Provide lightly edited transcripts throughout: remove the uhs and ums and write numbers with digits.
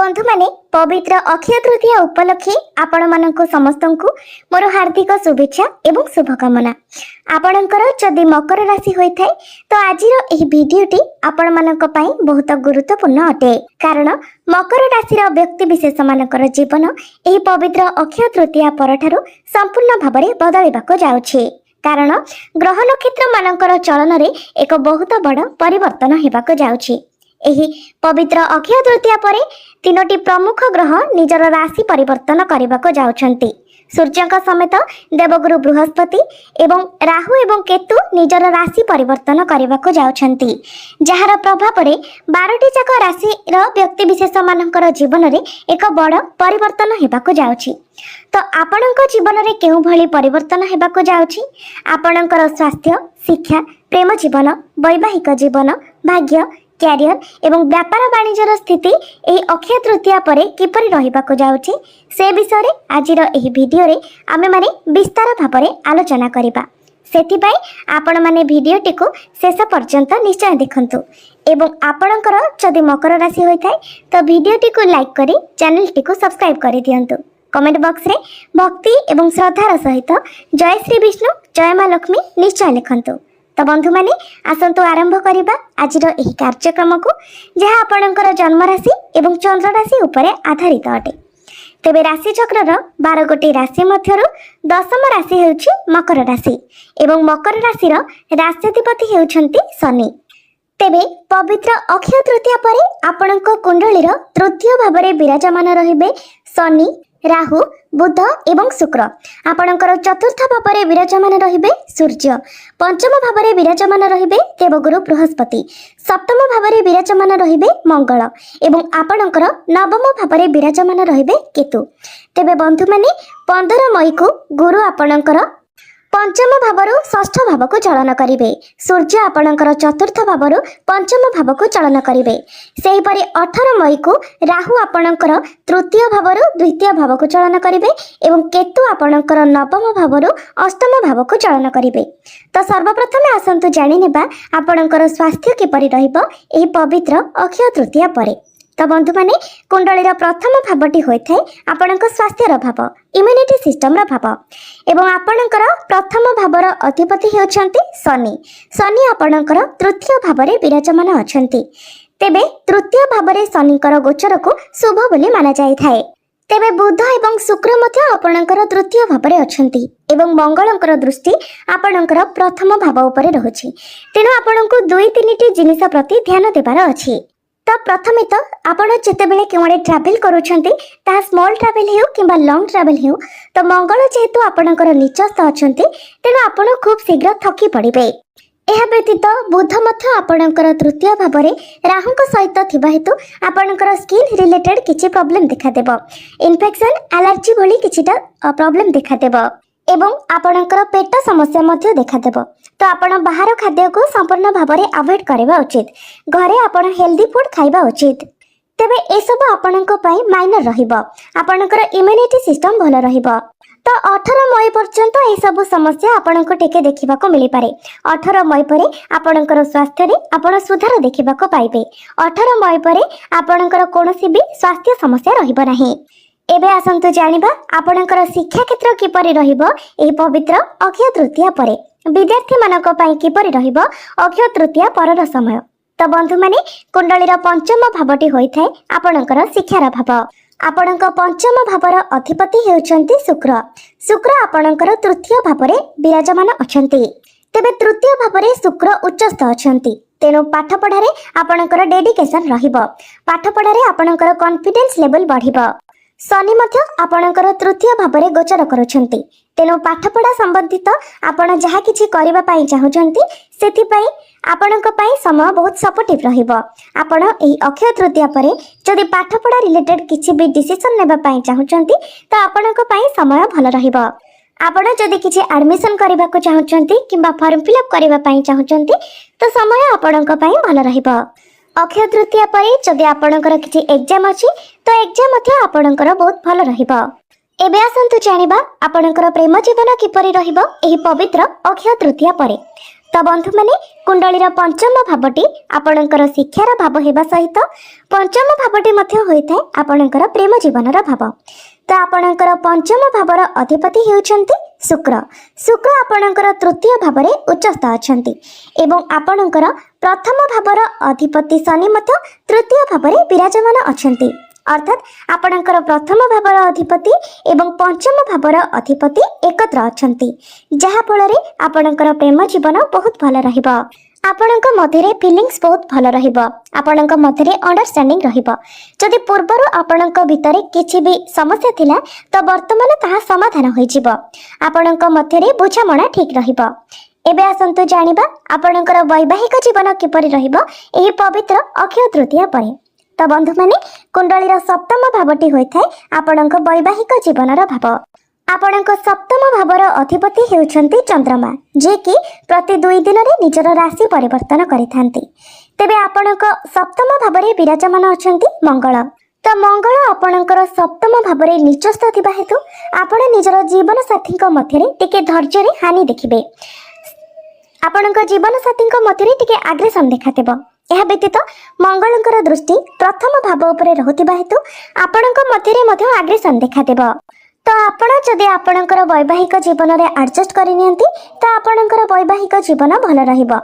बंधु माने पवित्र अक्षय तृतीया उपलक्षे आपण मानक समस्त मोर हार्दिक शुभेच्छा एवं शुभकामना। आपणकर जदि मकर राशि होइथाय तो आजिर एही भिडियोटी आपण मानक पई बहुत गुरुत्वपूर्ण अटे, कारण मकर राशिर व्यक्ति विशेष मानकर जीवन एही पवित्र अक्षय तृतीया परठारु संपूर्ण भाबरे बदलिबाको जाउछि। कारण ग्रह नक्षत्र मानकर चलन रे एक बहुत बड़ परिवर्तन हेबाको जाउछि। एही पवित्र अक्षय तृतीया परे तीनोटी प्रमुख ग्रह निजर राशि परिवर्तन करने जाउछंती। सूर्यक समेत देवगुरु बृहस्पति एवं राहु एवं केतु निजर राशि परिवर्तन करने जाउछंती, जहार प्रभाव रे 12टी जाक राशि व्यक्ति विशेष मानकर जीवन रे एक बड़ परिवर्तन हेबाको जाउछि। तो आपणक जीवन रे केउ भली परिवर्तन हेबाको जाउछि? आपणकर स्वास्थ्य, शिक्षा, प्रेम जीवन, वैवाहिक जीवन, भाग्य, क्यारियर एवं व्यापार वाणिज्यर स्थिति एही अक्षय तृतीया परे किपरि रहिबाको जाउछि से विषय रे आजिर एही भिडियो रे आमे माने विस्तार भाबरे आलोचना करिबा। सेथिपाई आपण माने भिडियोटी को शेष पर्यंत निश्चय देखंतु एवं आपणकर जदि मकर राशि होइथाय तो भिडियोटी को लाइक करी चैनलटी को सब्सक्राइब करि दियंतु। कमेंट बॉक्स रे भक्ति एवं श्रद्धार सहित जय श्री विष्णु, जय मां लक्ष्मी निश्चय लिखंतु। तो बंधु माने आसंतु आरंभ करिबा आजिर एही कार्यक्रम को, जहा आपणकर जन्म राशि एवं चंद्र राशि उपरे आधारित अटे। तेबे राशि चक्रर 12 गोटी राशि मध्यरु दशम राशि हेउछि मकर राशि एवं मकर राशिर राष्ट्राधिपति हेउछंती शनि। तेबे पवित्र अक्षय तृतीया परे आपणक कुंडलीर तृतीय भाबरे विराजमान रहिबे शनि, राहु, बुध एवं शुक्र। आपणकर चतुर्थ भाबरे विराजमान रहिबे सूर्य, पंचम भाबरे विराजमान रहिबे देवगुरु बृहस्पति, सप्तम भाबरे विराजमान रहिबे मंगल एवं आपणकर नवम भाबरे विराजमान रहिबे केतु। तेबे बंधु माने 15 मई को गुरु आपणकर पंचम भावरु षष्ठ भाव को चलन करिवे। सूर्य आपणकर चतुर्थ भावरु पंचम भाव को चलन करिवे। सेहि परि 18 मई को राहु आपणकर तृतीय भावरु द्वितीय भाव को चलन करिवे एवं केतु आपणकर नवम भावरु अष्टम भाव को चलन करिवे। तो सर्वप्रथम आसंतु जानि नेबा आपणकर स्वास्थ्य किपरि रहिबो एही पवित्र अक्षय तृतीया परे। तो बंधु माने कुंडलीर प्रथम भावटी होइथाय आपणक स्वास्थ्यर भाव, इम्यूनिटी सिस्टम रा भाव एवं आपणकर प्रथम भावर अधिपति हेउछंती शनि। शनि आपणकर तृतीय भावरे विराजमान अछंती। तेबे तृतीय भावरे शनिकर गोचर को शुभ बोली माना जायथाय। तेबे बुध एवं शुक्र मध्य आपणकर तृतीय भावरे अछंती एवं मंगलकर दृष्टि आपणकर प्रथम भाव उपरे रहुछि। तेणु आपणको 2-3टी जिनिस प्रति ध्यान देबार अछि। तो प्रथमे तो आपण जेतेबेले केवडे ट्रैवल करूछंती ता स्मॉल ट्रैवल हेउ किंबा लॉन्ग ट्रैवल हेउ तो मंगल जेहेतु आपणकर निचस्थ अछंती तेणु आपण खूब शीघ्र थकी पड़िबे। एहा व्यतीत बुध मध्य आपणकर तृतीय भावरे राहुक सहित थिबा हेतु आपणकर स्किन रिलेटेड किछि प्रॉब्लम देखा देबो, इन्फेक्शन, एलर्जी भली किछिटा प्रॉब्लम देखा देबो एवं आपणकर पेट समस्या मध्य देखा देबो। तो आपण बाहर खाद्य को संपूर्ण भावरे अवॉइड करबा उचित। घरे आपण हेल्दी फूड खाइबा उचित। तेबे ए सब आपणक पई माइनर रहिबो। आपणकर इम्यूनिटी सिस्टम भल रहिबो। तो 18 मई पर्यंत ए सब समस्या आपणक टेके देखिबा को मिली पारे। 18 मई परे आपणकर स्वास्थ्य रे आपण सुधार देखिबा को पाइबे। 18 मई परे आपणकर कोनोसी भी स्वास्थ्य समस्या रहिबो नाही। एबे आसंतु जानिबा आपणकर शिक्षा क्षेत्र किपरि रहिबो एही पवित्र अक्षय तृतीया परे। विद्यार्थी मानक पई किपरि रहिबो अक्षय तृतीया परर समय। तो बंधु माने कुंडलीर पंचम भावटी होइथाय आपणकर शिक्षार भाव। आपणक पंचम भावर अधिपति हेउछंती शुक्र। शुक्र आपणकर तृतीय भावरे विराजमान अछंती। तेबे तृतीय भावरे शुक्र उच्चस्थ अछंती। तेणु पाठ पढ़ारे आपणकर डेडिकेशन रहिबो। पाठ पढ़ारे आपणकर कॉन्फिडेंस लेवल बढ़िबो। शनि मध्य आपणकर तृतीय भावरे गोचर करूछंती। तेणु पाठपढ़ा संबंधित आपण जहा किछि करिबा पई चाहुछंती सेथि पई आपणक पई समय बहुत सपोर्टिव रहिबो। आपण एही अक्षय तृतीया परे जदि पाठपढ़ा रिलेटेड किछि भी डिसिजन नेबा पई चाहुछंती तो आपणक पई समय भल रहिबो। आपण जदि किछि एडमिशन करिबा को चाहुछंती किंबा फॉर्म फिल अप करिबा पई चाहुछंती तो समय आपणक पई भल रहिबो। अक्षय तृतीया परे जदि आपणकर किछि एग्जाम अछि तो एग्जाम मध्य आपणकर बहुत भल रहिबो। एबे आसंतु जानिबा आपणकर प्रेम जीवन किपरि रहिबो एही पवित्र अक्षय तृतीया परे। तो बंधु मैंने कुंडलीर पंचम भावटी आपणकर शिक्षार भाव हेबा सहित पंचम भावटी मध्य होइथाय आपणकर प्रेम जीवनर भाव। तो आपणकर पंचम भावर अधिपति हेउछन्ति शुक्र। शुक्र आपणकर तृतीय भावरे उच्चस्थ अछन्ति एवं आपणकर प्रथम भावर अधिपति शनि मध्य तृतीय भावरे विराजमान अछन्ति। अर्थात आपणकर प्रथम भावर अधिपति एवं पंचम भावर अधिपति एकत्र अछन्ति, जहा फଳରେ आपणकर प्रेम जीवन बहुत भल रहिबो। आपणक मध्यरे फीलिंग्स बहुत भल रहिबो। आपणक मध्यरे अंडरस्टैंडिंग रहिबो। जदि पूर्वरु आपणक भितरे किछि भी समस्या थिला तो वर्तमान ताहा समाधान होई जिवो। आपणक मध्यरे बुझामणा ठीक रहिबो। एबे आसंतु जानिबा आपणकर वैवाहिक जीवन किपरि रहिबो एही पवित्र अक्षय तृतीया परे। तो बंधु माने कुंडलीर सप्तम भावटी होइथाय आपणक वैवाहिक जीवनर भाव। आपणक सप्तम भावर अधिपति हेउछन्ति चंद्रमा, जे कि प्रति 2 दिन रे निजर राशि परिवर्तन करिथांती। तेबे आपणक सप्तम भावरे विराजमान अछन्ति मंगल। तो मंगल आपणकर सप्तम भावरे निचस्थ थिबा हेतु आपण निजर जीवन साथीक मध्यरे टिके धैर्य रे हानि देखिबे। आपणक जीवन साथीक मध्यरे टिके आग्रेसन देखातेबो। यह व्यतीत मंगलंकर दृष्टि प्रथम भाव उपरे रहुतिबा हेतु आपणक मध्यरे मध्य आग्रेसन देखादेब। तो आपण जदि आपणकर वैवाहिक जीवन रे एडजस्ट करि नियंती तो आपणकर वैवाहिक जीवन भल रहिबो।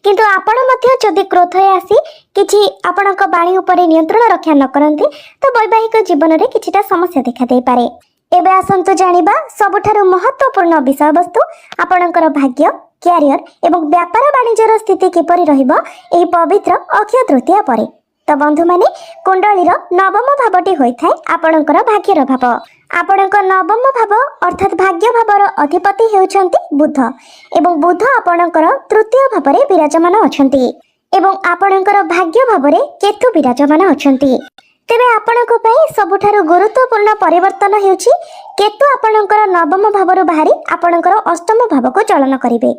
किंतु आपण मध्य जदि क्रोधय आसी किछि आपणक बाणी उपरे नियंत्रण रक्षा न करंती तो वैवाहिक जीवन रे किछिटा समस्या देखा देई पारे। एबे आसंतु जानिबा सबठारु महत्वपूर्ण विषय वस्तु आपणकर भाग्य, क्यारियर एवं व्यापार वाणिज्यर स्थिति किपरि रहिबो एही पवित्र अक्षय तृतीया परे। तो बंधु माने कुंडलीर नवम भावटी होइथाय आपणकर भाग्यर भाव। आपणक नवम भाव अर्थात भाग्य भावर अधिपति हेउछन्ति बुध एवं बुध आपणकर तृतीय भावरे विराजमान अछन्ति एवं आपणकर भाग्य भावरे केतु विराजमान अछन्ति। तेबे आपणक पई सबुठारु गुरुत्वपूर्ण परिवर्तन हेउछि केतु आपणकर नवम भावरु बाहरी आपणकर अष्टम भावको चलन करिवे।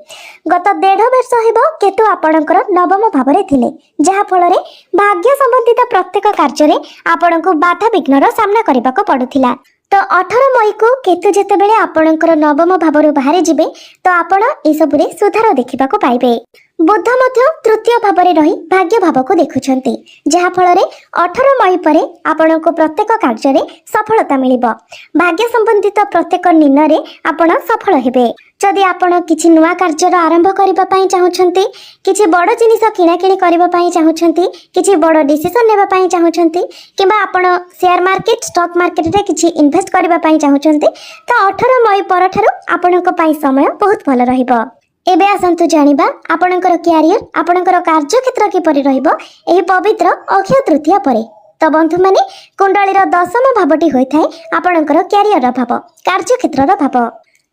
गत 1.5 वर्ष हेबो केतु आपणकर नवम भावरे थिले, जहा फଳରେ भाग्य संबंधित प्रत्येक कार्य आपणको बाधा विघ्नर सामना करबाको पडुथिला। तो 18 मई को केतु जेतेबेले आपणकर नवम भावरु बाहरी जिबे तो आपण ए सबुरे सुधार देखिबाको पाइबे। बुध मध्य तृतीय भावरे रही भाग्य भाव को देखुछन्ति, जहा फଳରେ 18 मई परे आपणको प्रत्येक कार्य रे सफलता मिलिबो। भाग्य संबंधित प्रत्येक निर्णय रे आपण सफल हेबे। जदि आपण किछि नुवा कार्य आरंभ करिबा पई चाहुछन्ति, किछि बड़ जिनिस किना किणी करिबा पई चाहुछन्ति, किछि बड़ डिसिजन लेबा पई चाहुछन्ति किबा आपण शेयर मार्केट स्टॉक मार्केट रे किछि इन्वेस्ट करिबा पई चाहुछन्ति तो 18 मई परठारु आपणको पई समय बहुत भल रहिबो। एबे आसंतु जानिबा आपणकर क्यारियर आपणकर कार्य क्षेत्र किपरि रहिबो एही पवित्र अक्षय तृतीया परे। तो बंधु माने कुंडलीर दशम भावटी होइथाय आपणकर क्यारियर भाव, कार्य क्षेत्रर भाव।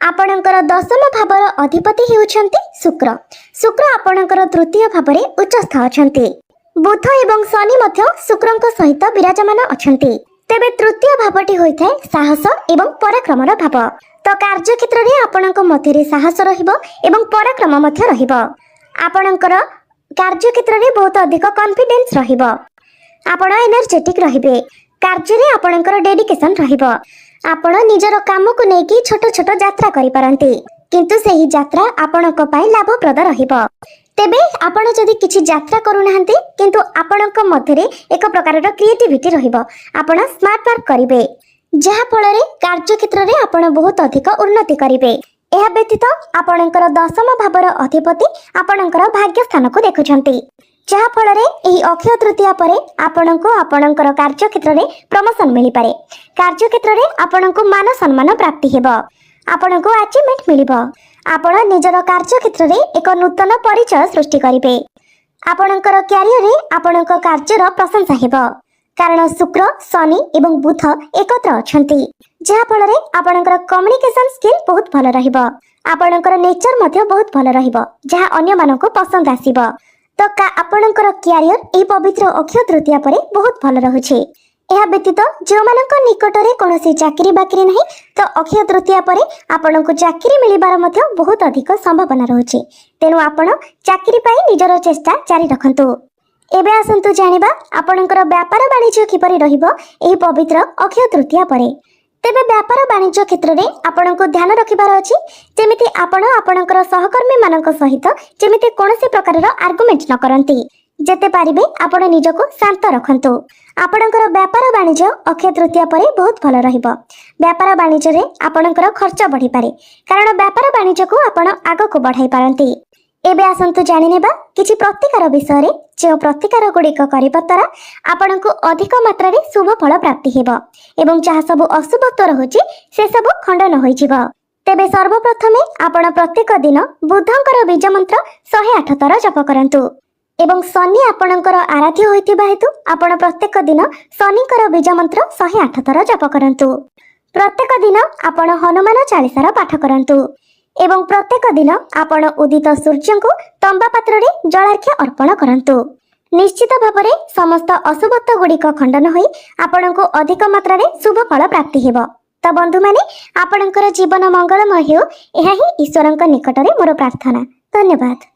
आपणकर दशम भावर अधिपति हेउछन्ति शुक्र। शुक्र आपणकर तृतीय भावरे उच्चस्थ अछन्ति। बुध एवं शनि मध्य शुक्रंक सहित विराजमान अछन्ति। तेबे तृतीय भावटी होइथाय साहस एवं पराक्रमर भाव। तो कार्य क्षेत्र रे आपणक मध्यरे साहस रहिबो एवं पराक्रम मध्य रहिबो। आपणकर कार्य क्षेत्र रे बहुत अधिक कॉन्फिडेंस रहिबो। आपण एनर्जेटिक रहिबे। कार्य रे आपणकर डेडिकेशन रहिबो। आपण निजर काम को नेकी छोट छोट यात्रा करि पारंती, किंतु सेही यात्रा आपणक पई लाभप्रद रहिबो। तेबे आपण जदि किछि यात्रा करूनाहंती किंतु आपणक मध्यरे एक प्रकारर क्रिएटिविटी रहिबो। आपण स्मार्ट वर्क करिवे, जहा फଳରେ कार्य क्षेत्र रे आपण बहुत अधिक उन्नति करिवे। एहा व्यतीत आपणकर दशम भावर अधिपति आपणकर भाग्य स्थान को देखुछन्ति, जहा फଳରେ एही अक्षय तृतीया परे आपणको आपणकर कार्य क्षेत्र रे प्रमोशन मिलि पारे। कार्य क्षेत्र रे आपणको मान सम्मान प्राप्ति हेबो। आपणको अचीवमेंट मिलिबो। आपण निजर कार्य क्षेत्र रे एक नूतन परिचय सृष्टि करिवे। आपणकर क्यारियर रे आपणक कार्यर प्रशंसा हेबो, कारण शुक्र शनि एवं बुध एकत्र अछन्ति, जहा फଳରେ आपणकर कम्युनिकेशन स्किल बहुत भल रहिबो। आपणकर नेचर मध्य बहुत भल रहिबो, जहा अन्य मानको पसंद आसीबो। तो आपणकर क्यारियर एही पवित्र अक्षय तृतीया परे बहुत भल रहुछि। एहा व्यतीत जो मानक निकट रे कोनोसी चाकरी बाकरी नहीं तो अक्षय तृतीया परे आपणको चाकरी मिलिबार मध्य बहुत अधिक संभावना रहुछि। तेनु आपण चाकरी पाई निजर चेष्टा जारी रखंतु। एबे आसंतु जानिबा आपणकर व्यापार वाणिज्य किपरि रहिबो एही पवित्र अक्षय तृतीया परे। ତେବେ ବ୍ୟାପାର ବାଣିଜ୍ୟ କ୍ଷେତ୍ରରେ ଆପଣଙ୍କୁ ଧ୍ୟାନ ରଖିବାର ଅଛି ଯେମିତି ଆପଣ ଆପଣଙ୍କର ସହକର୍ମୀମାନଙ୍କ ସହିତ ଯେମିତି କୌଣସି ପ୍ରକାରର ଆର୍ଗୁମେଣ୍ଟ ନ କରନ୍ତି। ଯେତେ ପାରିବେ ଆପଣ ନିଜକୁ ଶାନ୍ତ ରଖନ୍ତୁ। ଆପଣଙ୍କର ବ୍ୟାପାର ବାଣିଜ୍ୟ ଅକ୍ଷୟ ତୃତୀୟା ପରେ ବହୁତ ଭଲ ରହିବ। ବ୍ୟାପାର ବାଣିଜ୍ୟରେ ଆପଣଙ୍କର ଖର୍ଚ୍ଚ ବଢ଼ିପାରେ କାରଣ ବ୍ୟାପାର ବାଣିଜ୍ୟକୁ ଆପଣ ଆଗକୁ ବଢ଼ାଇ ପାରନ୍ତି। ଏବେ ଆସନ୍ତୁ ଜାଣିନେବା କିଛି ପ୍ରତିକାର ବିଷୟରେ ଯେଉଁ ପ୍ରତିକାର ଗୁଡ଼ିକ କରିବା ଦ୍ୱାରା ଆପଣଙ୍କୁ ଅଧିକ ମାତ୍ରାରେ ଶୁଭ ଫଳ ପ୍ରାପ୍ତି ହେବ ଏବଂ ଯାହା ସବୁ ଅଶୁଭତ୍ୱ ରହୁଛି ସେସବୁ ଖଣ୍ଡନ ହୋଇଯିବ। ତେବେ ସର୍ବପ୍ରଥମେ ଆପଣ ପ୍ରତ୍ୟେକ ଦିନ ବୁଧଙ୍କର ବୀଜ ମନ୍ତ୍ର 108 ଥର ଜପ କରନ୍ତୁ ଏବଂ ଶନି ଆପଣଙ୍କର ଆରାଧ୍ୟ ହୋଇଥିବା ହେତୁ ଆପଣ ପ୍ରତ୍ୟେକ ଦିନ ଶନିଙ୍କର ବୀଜ ମନ୍ତ୍ର 108 ଥର ଜପ କରନ୍ତୁ। ପ୍ରତ୍ୟେକ ଦିନ ଆପଣ ହନୁମାନ ଚାଳିଶାର ପାଠ କରନ୍ତୁ ଏବଂ ପ୍ରତ୍ୟେକ ଦିନ ଆପଣ ଉଦିତ ସୂର୍ଯ୍ୟଙ୍କୁ ତମ୍ବା ପାତ୍ରରେ ଜଳାର୍ଘ୍ୟ ଅର୍ପଣ କରନ୍ତୁ। ନିଶ୍ଚିତ ଭାବରେ ସମସ୍ତ ଅଶୁଭତ୍ୱ ଗୁଡ଼ିକ ଖଣ୍ଡନ ହୋଇ ଆପଣଙ୍କୁ ଅଧିକ ମାତ୍ରାରେ ଶୁଭ ଫଳ ପ୍ରାପ୍ତି ହେବ। ତ ବନ୍ଧୁମାନେ ଆପଣଙ୍କର ଜୀବନ ମଙ୍ଗଳମୟ ହେଉ, ଏହା ହିଁ ଈଶ୍ୱରଙ୍କ ନିକଟରେ ମୋର ପ୍ରାର୍ଥନା। ଧନ୍ୟବାଦ।